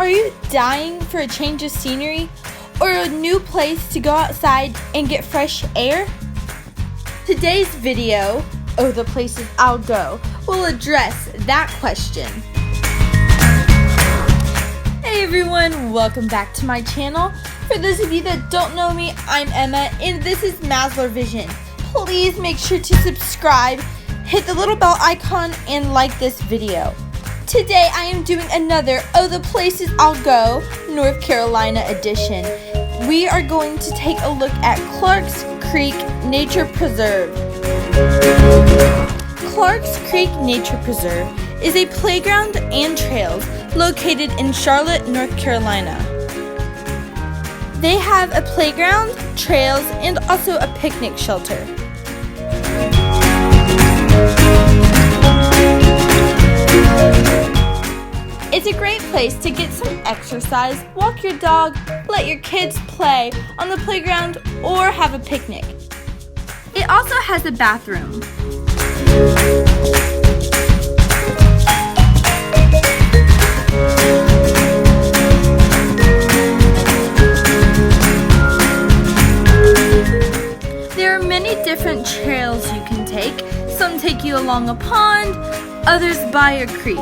Are you dying for a change of scenery or a new place to go outside and get fresh air? Today's video, Oh the Places I'll Go, will address that question. Hey everyone, welcome back to my channel. For those of you that don't know me, I'm Emma and this is Masler Vision. Please make sure to subscribe, hit the little bell icon, and like this video. Today I am doing another Oh the Places I'll Go North Carolina edition. We are going to take a look at Clarks Creek Nature Preserve. Clarks Creek Nature Preserve is a playground and trails located in Charlotte, North Carolina. They have a playground, trails, and also a picnic shelter. It's a great place to get some exercise, walk your dog, let your kids play on the playground, or have a picnic. It also has a bathroom. There are many different trails you can take. Some take you along a pond, others by a creek.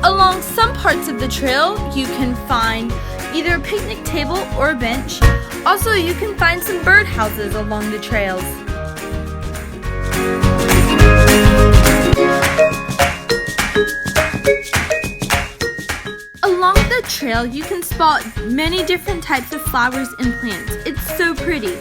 Along some parts of the trail, you can find either a picnic table or a bench. Also, you can find some birdhouses along the trails. Along the trail, you can spot many different types of flowers and plants. It's so pretty.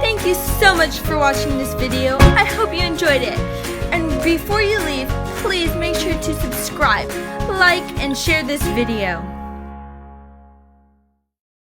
Thank you so much for watching this video. I hope you enjoyed it. And before you leave, please make sure to subscribe, like, and share this video.